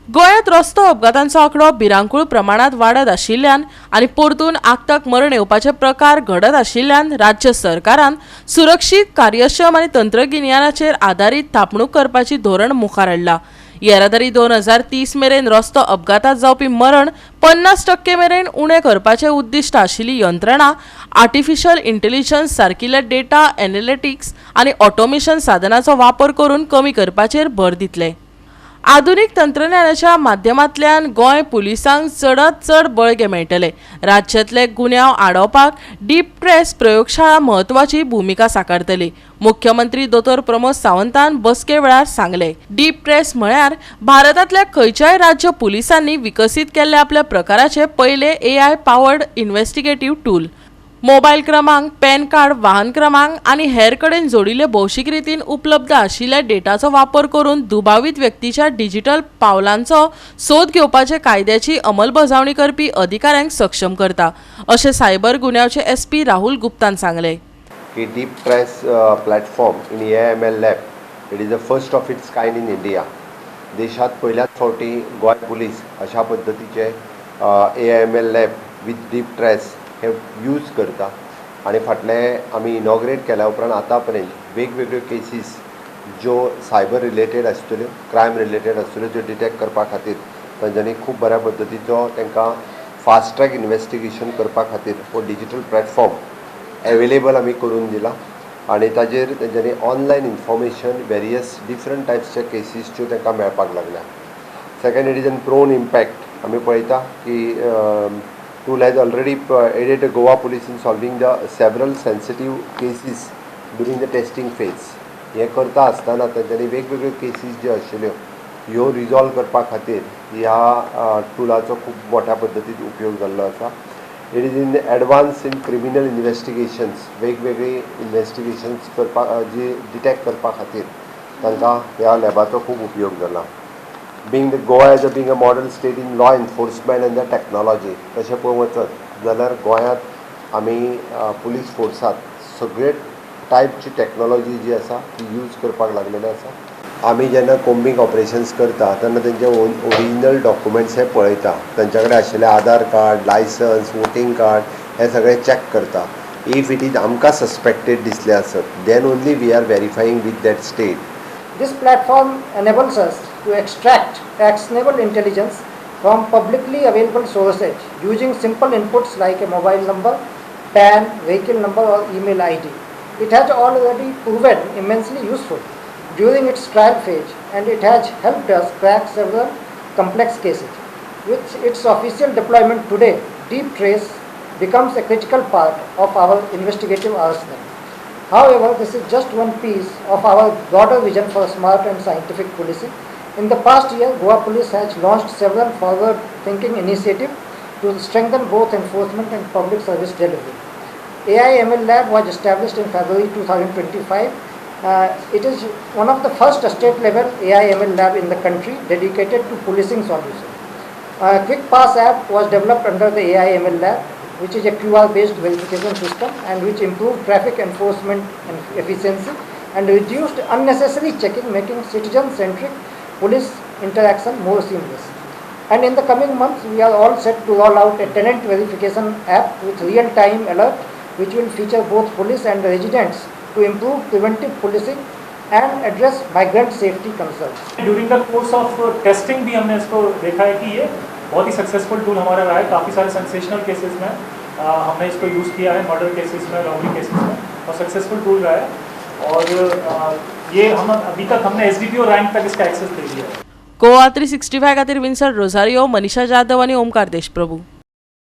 गोंयांत रस्तो अपघातांचो आंकडो भिरांकूळ प्रमाणात वाडत आशिल्ल्यान आनी परतून आगताक मरण येवपाचे प्रकार घडत आशिल्ल्यान राज्य सरकारान सुरक्षीत कार्यक्षम आनी तंत्रगिन्यानाचेर आदारीत थापणूक करपाची धोरण मुखार हाडला। येरादारी 2030 मेरेन रस्तो अपघातात जावपी मरण 50% मेरेन उणें करपाचें उद्दिश्ट आशिल्ली यंत्रणा आर्टिफिशियल इंटेलिजन्स सारकिल्या डेटा एनालिटिक्स आनी ऑटोमेशन साधनांचो वापर करून कमी करपाचेर भर दितले। आधुनिक तंत्रज्ञानाच्या माध्यमांतल्यान गोंय पुलिसांक चडांत चड बळगे मेळटले। राज्यांतले गुन्यांव आडोवपाक डीप ट्रेस प्रयोगशाळा म्हत्वाची भूमिका साकारतली। मुख्यमंत्री दोतोर प्रमोद सावंतान बसके वेळार सांगले, डीप ट्रेस म्हळ्यार भारतांतल्या खंयच्याय राज्य पुलिसांनी विकसीत केल्ले आपल्या प्रकाराचे पयले AI powered investigative tool. Mobile क्रमांक, पॅन कार्ड, वाहन क्रमांक आनी हेर कडेन जोडिल्ले भौशीक रितीन उपलब्ध आशिल्ल्या डेटाचो वापर करून दुबावित व्यक्तीच्या डिजिटल पावलांचो सोद घेवपाचे कायद्याची अंमलबजावणी करपी अधिकाऱ्यांक सक्षम करता, अशें सायबर गुन्यांवचे SP राहुल गुप्तान सांगले। की deep trace platform in AI/ML lab it is the first of its kind in India. देशात पहिल्याच फावटी गोंय पुलीस अशा पद्धतीचे AI/ML lab with deep trace हे यूज करता आणि फाटले आमी इनॉग्रेट केल्या उपरांत आतां पर्यंत वेगवेगळ्यो केसीस ज्यो सायबर रिलेटेड आसतल्यो, क्रायम रिलेटेड आसतल्यो, ज्यो डिटेक्ट करपा खातीर तांच्यांनी खूब बऱ्या पद्धतीचो तांकां फास्ट ट्रॅक इन्व्हेस्टिगेशन करपा खातीर हो डिजिटल प्लॅटफॉर्म अवेलेबल आमी करून दिला आणि ताजेर तांच्यांनी ऑनलायन इन्फॉर्मेशन वेरियस डिफरंट टायप्सच्या केसीसच्यो तांकां मेळपाक लागल्या। Second, it is an prone impact आमी पळयता की tool has already aided Goa police in solving the several sensitive cases during the testing phase. हे करता आसतना तांच्यांनी वेगवेगळ्यो केसीस ज्यो आशिल्ल्यो ह्यो रिजॉल्व करपा खातीर ह्या टुलाचो खूब मोठ्या पद्दतीन उपयोग जाल्लो आसा। It is in advance in criminal investigations, वेगवेगळी इन्व्हेस्टिगेशन्स करपा जी डिटेक्ट करपा खातीर तांकां ह्या लॅबाचो खूब उपयोग जाला। being the Goa as being a model state in law enforcement and the technology, तशें पळोवंक वचत जाल्यार गोंयांत आमी पुलीस फोर्सांत सगळे टायपची टॅक्नोलॉजी जी आसा ती यूज करपाक लागलेले आसा। आमी जेन्ना कोम्बिंग ऑपरेशन्स करता तेन्ना तेंचे ओरिजिनल डॉक्युमेंट्स हे पळयता, तांचे कडेन आशिल्ले Aadhaar card, license, voting card हे सगळे चॅक करता। इफ इट इज आमकां सस्पेक्टेड दिसले आसत then only we are verifying with that state. This platform enables us to extract actionable intelligence from publicly available sources using simple inputs like a mobile number, PAN, vehicle number or email ID. It has already proven immensely useful during its trial phase and it has helped us crack several complex cases. With its official deployment today, Deep Trace becomes a critical part of our investigative arsenal. However, this is just one piece of our broader vision for smart and scientific policing. In the past year, Goa Police has launched several forward-thinking initiatives to strengthen both enforcement and public service delivery. AI/ML Lab was established in February 2025. It is one of the first state-level AI/ML lab in the country dedicated to policing solutions. A Quick Pass app was developed under the AI/ML Lab, which is a QR-based verification system and which improved traffic enforcement and efficiency and reduced unnecessary checking, making citizen-centric police interaction more seamless. And in the coming months, we are all set to roll out a tenant verification app with real-time alert, which will feature both police and residents to improve preventive policing and address migrant safety concerns. During the course of testing भी हमने इसको देखा है कि ये बहुत ही successful tool हमारा रहा है। काफ़ी सारे सेंसेशनल केसेस में हमने इसको यूज़ किया है, मर्डर केसेस में, रॉबरी केसेस में, और सक्सेसफुल टूल रहा है। और ये हम अभी तक हमने SDPO रैंक तक इसका एक्सेस दे दिया है। गोवा 365 खातीर विन्संट रोझारियो, मनीषा जाधव आनी ओमकार देशप्रभू।